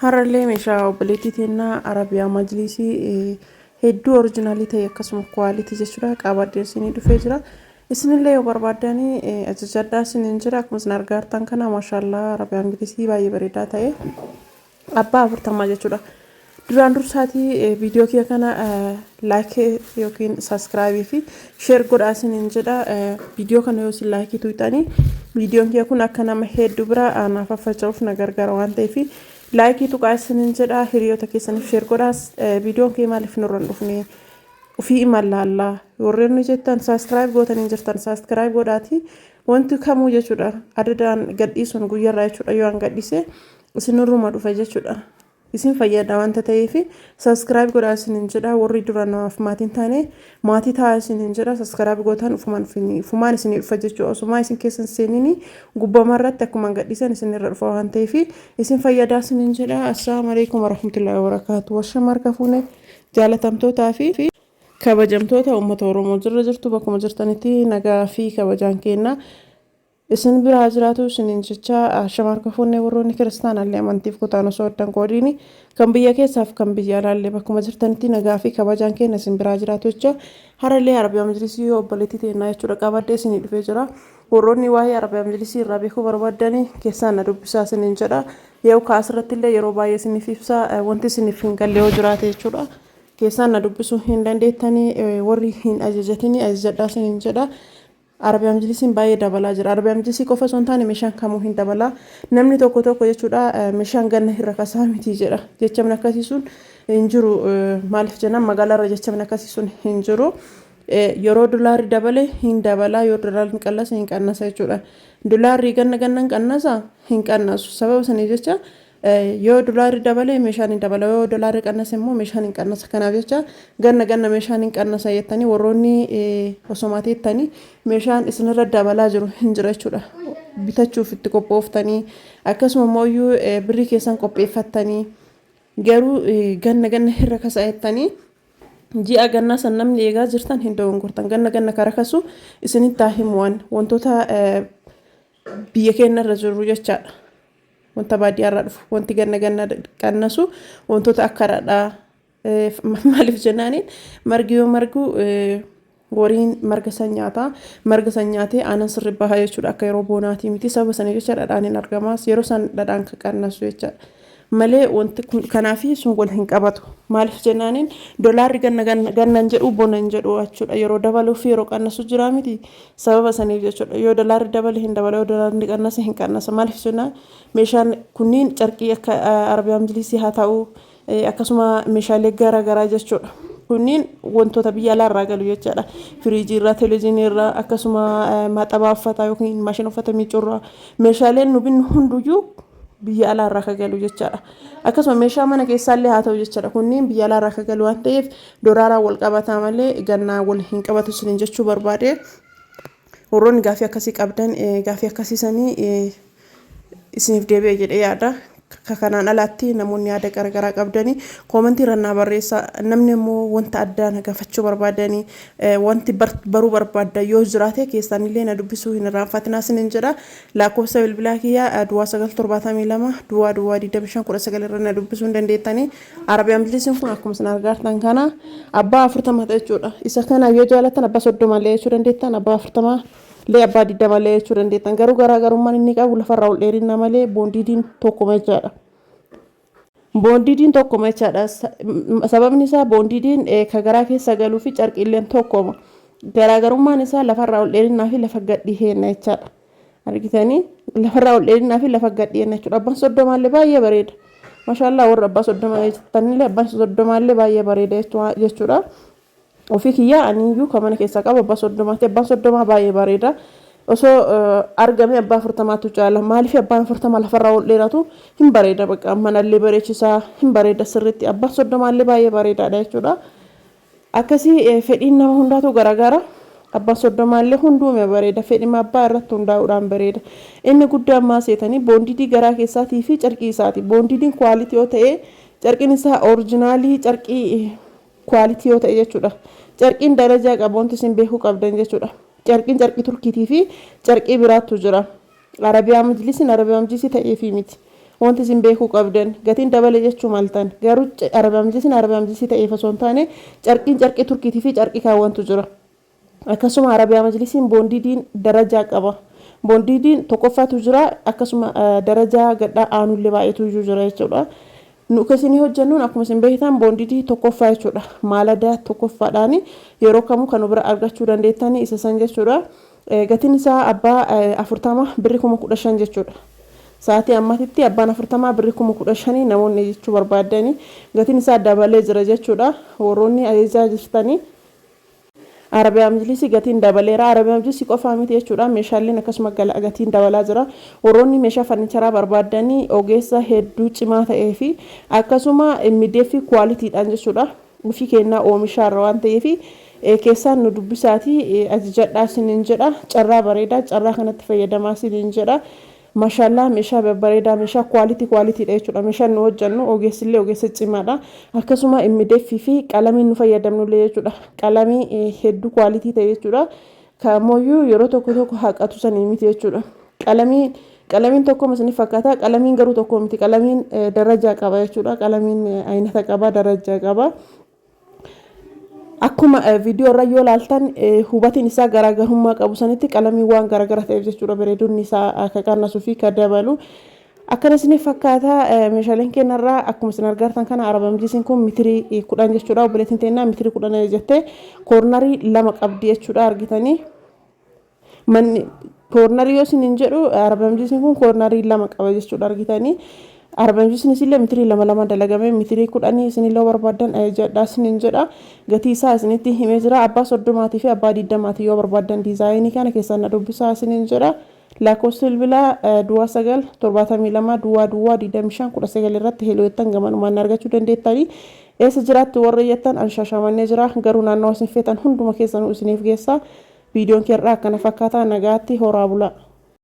Harallee meeshaa obboleettiitiin Arabiyaa Majlisii hedduu oriijinaalii ta'e akkasuma kwaalitii jechuudha qabadhee isinii dhufee jira. Isinillee yoo barbaadanii ajajadhaa isiniin jira. Akkuma isin argaa jirtan kana maashaallah Arabiyaa Majlisii baay'ee bareedaa ta'e abbaa 40 jechuudha. Duraan dursaatii viidiyoo kiyya kana laayikii yookiin saabskiraaybii fi sheer godhaa isiniin jedha. Viidiyoo kana yoo isin laayikii tuutanii viidiyoon kiyya kun akka nama hedduu bira anaaf faffaca'uuf na gargaara waan ta'eef laayikii tuqaa isiniin jedha. Hiriyoota keessaniif sheer godhaa. Viidiyoon kee maaliif nurraan dhufne ofii imallaa warreen nu jettan saabskiraayib gootanii jirtan saabskiraayib godhaati. Wanti kamuu jechuudha adadaan gadhiisuun guyyaarraa jechuudha yoo an gadhiise isinirruma dhufa jechuudha. Isin fayyada wanta ta'eef saabskiraayib godhaa isiniin jedha. Warri duranaaf maatiin taane maatii taa'aa isiniin jedha. Saabskiraayib gootan ufumaan isinii dhufa jechuudha. Osuma isin keessan seenini gubbama irratti akkuma gadhiisan isinirra dhufa waan ta'eef isin fayyada isiniin jedha. Assalaamu alaykum warahmatullahi wabarakaatuh. Washama harka fuune jaalatamtootaa fi kabajamtoota uummata Oromoo jirra jirtu bakkuma jirtanitti nagaa fi kabajaan kenna. Isin biraa jiraatu isiniin jecha shamarka fuunee warroonni kiristaanallee amantiif kutaan osoo addan qoodiini kan biyya keessaaf kan biyya alaallee bakkuma jirtanitti nagaa fi kabajaan kenna isin biraa jiraatu jecha harallee Arabiyaa Majlisii obboleettii teennaa jechuudha qabadhee isinii dhufee jira. Warroonni waa'ee Arabiyaa Majlisii irraa beekuu barbaadanii keessaan na dubbisaa isiniin jedha. Yoo kaasirratti illee yeroo baay'ee isiniif ibsa wanti isiniif hin galle yoo jiraate jechuudha. Keessaan na dubbisuu hin dandeettanii warri hin ajajatanii ajajadhaa isiniin jedha. Arabiyaa Majlisiin baay'ee dabalaa jira. Arabiyaa Majlisii qofa osoo hin taane meeshaan kamuu hin dabalaa. Namni tokko jechuudha meeshaan ganna hirra kasaa miti jedha. Jechamni akkasii sun hin jiru. Maaliif jennaan magaalaarra jechamni akkasii sun hin jiru. Yeroo doolaarri dabale hin dabalaa yoo doolaarri qannase hin qannasa jechuudha. Doolaarri ganna qannasa hin qannasu. Sababa sanii jecha yoo doolaarri dabale meeshaan hin dabala yoo doolaarri qannase immoo meeshaan hin qannasa. Kanaaf jecha ganna meeshaan hin qannasa jettanii warroonni osoma teettanii meeshaan isinirra dabalaa jiru hin jira jechuudha. Bitachuuf itti qophooftanii akkasuma immoo birrii keessan qopheeffattanii garuu ganna hirra kasaa jettanii ji'a gannaa san namni eegaa jirtan hin dogongortan. Ganna kara kasu isinitti himuwan wantoota biyya keenyarra jiru jechaadha. Wanta baadiyyaarraa dhufu wanti ganna qannasu wantoota akka dhadhaa maaliif jennaaniin margi yoo margu wariin marga san nyaatee aanan sirri bahaa jechuudha akka yeroo boonaatii miti. Sababa sanii jecha dhadhaan hin argamaas yeroo san dhadhaan kan qannasu jechaadha malee wanti kanaafi sun wal hin qabatu. Maaliif jennaaniin doolaarri gannan jedhu bonan jedhu jechuudha yeroo dabaluu fi yeroo qannasu jira miti. Sababa saniif jechuudha yoo doolaarri dabale hin dabala yoo doolaarri qannase hin qannasa. Maaliif jennaan meeshaan kunniin carqii akka Arabiyaa Majlisii haa ta'u akkasuma meeshaalee garaa jechuudha. Kunniin wantoota biyya alaarraa galu jechaadha. Firiijii irraa, televezyiinii irraa akkasuma maxxabaa uffataa yookiin maashina uffata miiccurraa meeshaaleen nu binnu hunduyyuu biyya alaarraa ka galu jechaadha. Akkasuma meeshaa mana keessaallee haa ta'u jechaadha. Kunniin biyya alaarraa ka galu waan ta'eef doolaaraan wal qabataa malee gannaa wal hin qabatu isiniin jechuu barbaade. Warroonni gaafii akkasii qabdan gaafii akkasiisanii isiniif deebi'e jedhee yaada. Kanaan alaatti namoonni yaada garaagaraa qabdanii koomentii irraa barreessaa. Namni immoo wanta addaa na gaafachuu barbaadanii wanti baruu barbaaddan yoo jiraate keessanillee na dubbisuu hin irraanfatinaa isiniin jedha. Lakkoofsa bilbilaa kiyyaa duwwaa 972 duwwaa 2519 irra na dubbisuu hin dandeettanii. Arabiyaa Majlisiin kun akkuma isin argaa jirtan kana abbaa 40 jechuudha. Isa kana yoo jaallattan abbaa 30 illee jechuu dandeettan abbaa 40 lee abbaa 20 illee jechuu dandeettan. Garuu garaagarummaan inni qabu lafarraa ol dheerinna malee boondiidiin tokkuma jechaadha. Boondiidiin tokkuma jechaadha. Sababni isaa boondiidiin ka garaa keessa galuu fi carqiilleen tokkuma. Garaagarummaan isaa lafarraa ol dheerinnaa fi lafa gadhiiheenna jechaadha. Argitanii lafarraa ol dheerinnaa fi lafa gadhiiheenna jechuudha. Abbaan 30 illee baay'ee bareeda. Maashaallah warra abbaa 30 jettanillee abbaan 30 illee baay'ee bareeda jechuudha. Ofii kiyyaa aniyyuu kan mana keessaa qabu abbaa 30 abbaan 30 baay'ee bareeda. Osoo argame abbaa 40tu caala. Maaliif abbaan 40 lafarraa ol dheeratu hin bareeda bakka manallee bareechisaa hin bareeda sirriitti. Abbaan 30 illee baay'ee bareedaadha jechuudha. Akkasii fedhiin nama hundaatu garaagara. Abbaan 30 illee hunduume bareeda. Fedhima abbaa irratti hundaa'uudhaan bareeda. Inni guddaan maa seetanii boondiidii garaa keessaatii fi carqii isaati. Boondiidiin kwaalitii yoo ta'e carqiin isaa oriijinaalii carqii kwaalitii yoo ta'e jechuudha. Carqiin darajaa qabu wanti isin beekuu qabdan jechuudha. Carqiin carqii Turkiitii fi carqii biraatu jira. Arabiyaa Majlisiin Arabiyaa Majlisii ta'ee fi miti. wanti isin beekuu qabdan gatiin dabale jechuu maaltan garuu arabiyaamjisiin ta'eef osoo hin taane carqii turkiitii fi carqii kaawwantu jira. Akkasuma arabiyaa majlisiin boondiidiin darajaa qaba. Boondiidiin tokkoffaatu jira akkasuma darajaa gadhaa aanullee baay'eetu jira jechuudha. Nu kasini hojjannuun akkuma isin beektan boondiidii tokkoffaa jechuudha. Maaladaa tokkoffaadhaan yeroo kamuu kan bira argachuu dandeettanii isa san jechuudha. Gatiin isaa abbaa 40 birri 15,000 jechuudha. Sa'aatii ammatitti abbaan 40 birri 15,000 namoonni jechuu barbaadanii gatiin isaa dabalee jira jechuudha. Warroonni ajajaa jirtanii Arabiyaa majlisii gatiin dabaleera. Arabiyaa majlisii qofaa miti jechuudha. Meeshaaleen akkasuma gatiin dabalaa jira. Warroonni meeshaa farnicharaa barbaadanii ogeessa hedduu cimaa ta'ee fi akkasuma miidhee fi kwaalitiidhaan jechuudha. Ofii kennaa oomishaarra waan ta'eef keessaan nu dubbisaati ajajadhaa siniin jedha. Carraa bareedaa carraa kanatti fayyadamaa siniin jedha. Mashallah meeshaa babbareedaa meeshaa kwaalitiidha jechuudha. Meeshaan nu hojjannu ogeessillee ogeessa cimaadha. Akkasuma miidhee fi qalamii nu fayyadamnullee jechuudha. Qalamii hedduu kwaalitii ta'e jechuudha. Kamooyyuu yeroo tokko haqatu sanii miti jechuudha. Qalamiin tokko masni fakkaata. Qalamiin garuu tokko miti. Qalamiin darajaa qaba jechuudha. Qalamiin aynata qaba darajaa qaba. Akkuma viidiyoo irra yoo ilaaltan hubatiin isaa garaagarummaa qabu sanitti qalamii waan garaagara ta'eef jechuudha. Bareedinni isaa akka qannasuu fi akka dabalu akkana isin fakkaata. Meeshaaleen keenyarraa akkuma isin argartan kana arabiyaa majlisiin kun mitirii 10 jechuudha. Obboleettiin teennaa mitirii 10 jettee koornarii 2 qabdi jechuudha argitanii. Manni koornarii yoo isin jedhu arabiyaa majlisiin kun koornarii 2 qaba jechuudha argitanii. Arabiyaa majlisiin isillee mitirii 2 dalagame mitirii 10 isinillee barbaadan ajajadhaa siniin jedha. Gatii isaa isinitti himee jira. Abbaa 30 fi abbaa 20 yoo barbaadan diizaayinii kana keessaan dubbisaa siniin jedha. Lakkoofsa bilbilaa duwwaa 9 72 duwwaa 25 19 irratti helooyettan gamanumaan argachuu dandeettanii. Eessa jiraattu warra jettan anshaashamannee jira. Garuu naannoo isin feetan hunduma keessanuu isiniif geessa. Viidiyoon keerraa akkana fakkaata nagaatti horaa bulaa.